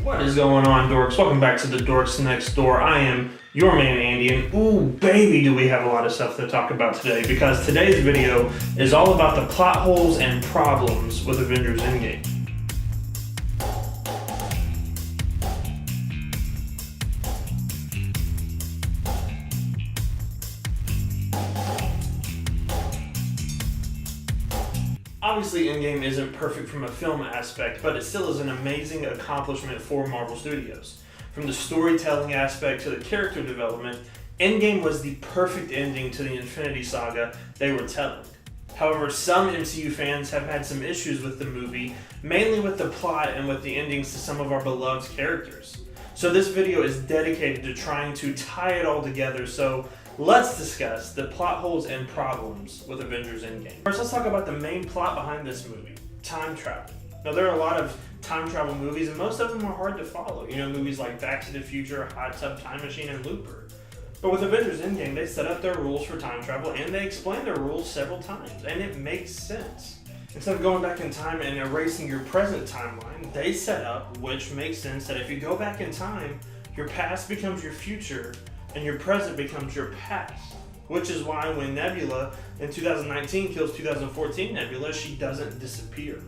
What is going on, dorks? Welcome back to the Dorks Next Door. I am your man, Andy, and ooh, baby, do we have a lot of stuff to talk about today, because today's video is all about the plot holes and problems with Avengers Endgame. Obviously, Endgame isn't perfect from a film aspect, but it still is an amazing accomplishment for Marvel Studios. From the storytelling aspect to the character development, Endgame was the perfect ending to the Infinity Saga they were telling. However, some MCU fans have had some issues with the movie, mainly with the plot and with the endings to some of our beloved characters. So this video is dedicated to trying to tie it all together, so let's discuss the plot holes and problems with Avengers Endgame. First, let's talk about the main plot behind this movie, time travel. Now, there are a lot of time travel movies, and most of them are hard to follow. You know, movies like Back to the Future, Hot Tub Time Machine, and Looper. But with Avengers Endgame, they set up their rules for time travel, and they explain their rules several times, and it makes sense. Instead of going back in time and erasing your present timeline, they set up, which makes sense, that if you go back in time, your past becomes your future, and your present becomes your past. Which is why when Nebula in 2019 kills 2014 Nebula, she doesn't disappear.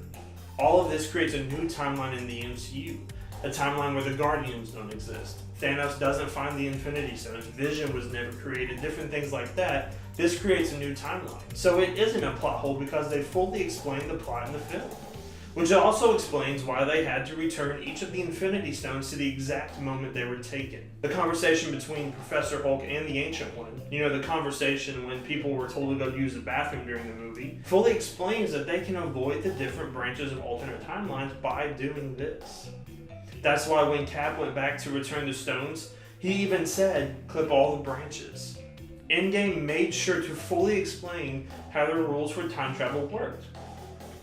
All of this creates a new timeline in the MCU. A timeline where the Guardians don't exist. Thanos doesn't find the Infinity Stones. Vision was never created. Different things like that. This creates a new timeline. So it isn't a plot hole because they fully explain the plot in the film. Which also explains why they had to return each of the Infinity Stones to the exact moment they were taken. The conversation between Professor Hulk and the Ancient One, you know, the conversation when people were told to go use the bathroom during the movie, fully explains that they can avoid the different branches of alternate timelines by doing this. That's why when Cap went back to return the stones, he even said, clip all the branches. Endgame made sure to fully explain how the rules for time travel worked.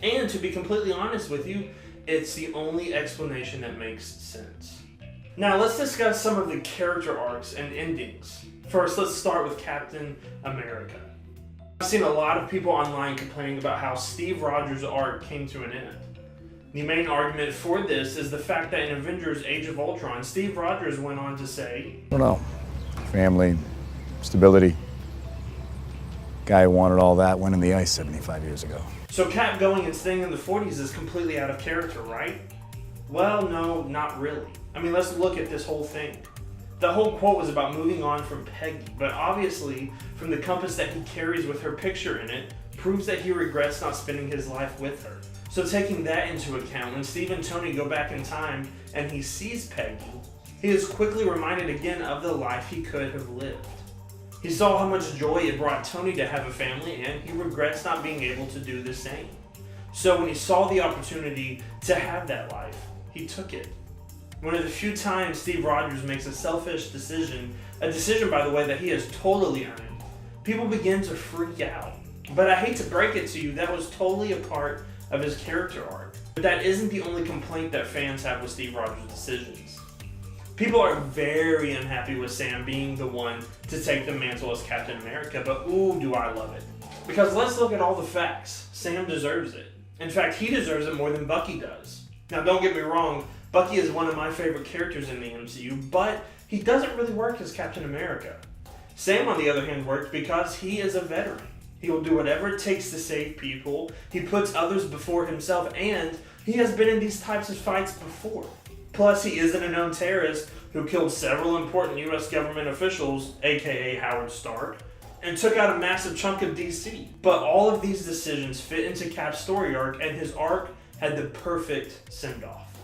And to be completely honest with you, it's the only explanation that makes sense. Now let's discuss some of the character arcs and endings. First, let's start with Captain America. I've seen a lot of people online complaining about how Steve Rogers' arc came to an end. The main argument for this is the fact that in Avengers Age of Ultron, Steve Rogers went on to say, I don't know, family, stability. Guy who wanted all that went in the ice 75 years ago. So Cap going and staying in the 40s is completely out of character, right? Well, no, not really. I mean, let's look at this whole thing. The whole quote was about moving on from Peggy, but obviously, from the compass that he carries with her picture in it, proves that he regrets not spending his life with her. So taking that into account, when Steve and Tony go back in time and he sees Peggy, he is quickly reminded again of the life he could have lived. He saw how much joy it brought Tony to have a family, and he regrets not being able to do the same. So when he saw the opportunity to have that life, he took it. One of the few times Steve Rogers makes a selfish decision, a decision, by the way, that he has totally earned, people begin to freak out. But I hate to break it to you, that was totally a part of his character arc. But that isn't the only complaint that fans have with Steve Rogers' decisions. People are very unhappy with Sam being the one to take the mantle as Captain America, but ooh, do I love it. Because let's look at all the facts. Sam deserves it. In fact, he deserves it more than Bucky does. Now, don't get me wrong, Bucky is one of my favorite characters in the MCU, but he doesn't really work as Captain America. Sam, on the other hand, works because he is a veteran. He will do whatever it takes to save people, he puts others before himself, and he has been in these types of fights before. Plus, he isn't a known terrorist who killed several important US government officials, aka Howard Stark, and took out a massive chunk of DC. But all of these decisions fit into Cap's story arc, and his arc had the perfect send-off.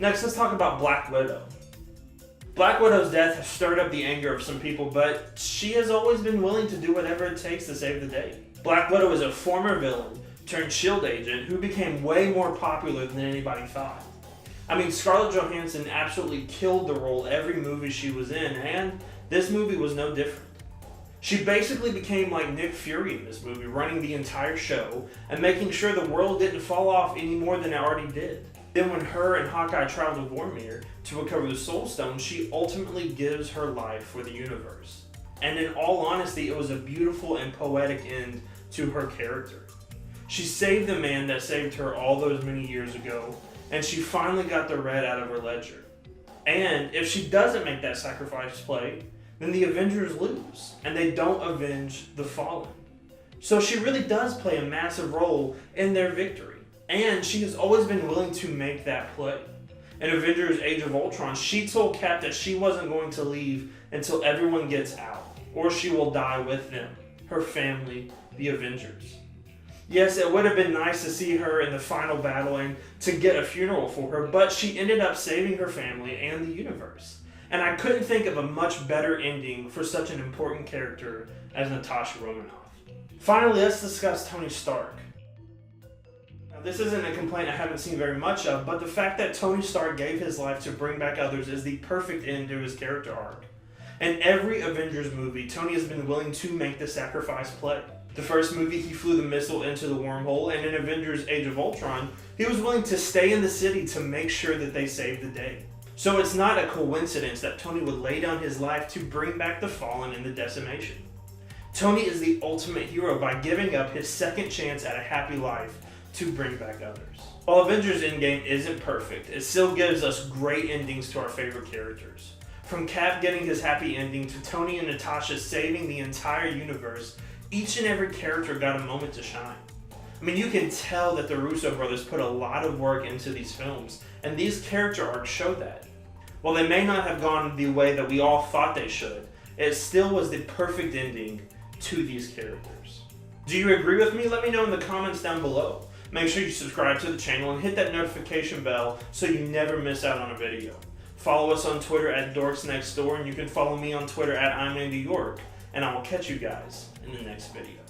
Next, let's talk about Black Widow. Black Widow's death has stirred up the anger of some people, but she has always been willing to do whatever it takes to save the day. Black Widow is a former villain turned S.H.I.E.L.D. agent who became way more popular than anybody thought. I mean, Scarlett Johansson absolutely killed the role every movie she was in, and this movie was no different. She basically became like Nick Fury in this movie, running the entire show and making sure the world didn't fall off any more than it already did. Then when her and Hawkeye travel to Vormir to recover the Soul Stone, she ultimately gives her life for the universe. And in all honesty, it was a beautiful and poetic end to her character. She saved the man that saved her all those many years ago, and she finally got the red out of her ledger. And if she doesn't make that sacrifice play, then the Avengers lose, and they don't avenge the fallen. So she really does play a massive role in their victory, and she has always been willing to make that play. In Avengers Age of Ultron, she told Cap that she wasn't going to leave until everyone gets out, or she will die with them, her family, the Avengers. Yes, it would have been nice to see her in the final battle and to get a funeral for her, but she ended up saving her family and the universe. And I couldn't think of a much better ending for such an important character as Natasha Romanoff. Finally, let's discuss Tony Stark. Now, this isn't a complaint I haven't seen very much of, but the fact that Tony Stark gave his life to bring back others is the perfect end to his character arc. In every Avengers movie, Tony has been willing to make the sacrifice play. The first movie, he flew the missile into the wormhole, and in Avengers Age of Ultron, he was willing to stay in the city to make sure that they saved the day. So it's not a coincidence that Tony would lay down his life to bring back the fallen in the decimation. Tony is the ultimate hero by giving up his second chance at a happy life to bring back others. While Avengers Endgame isn't perfect, it still gives us great endings to our favorite characters. From Cap getting his happy ending to Tony and Natasha saving the entire universe, each and every character got a moment to shine. I mean, you can tell that the Russo brothers put a lot of work into these films, and these character arcs show that. While they may not have gone the way that we all thought they should, it still was the perfect ending to these characters. Do you agree with me? Let me know in the comments down below. Make sure you subscribe to the channel and hit that notification bell so you never miss out on a video. Follow us on Twitter at DorksNextDoor, and you can follow me on Twitter at I'mAndyYork, and I will catch you guys in the next video.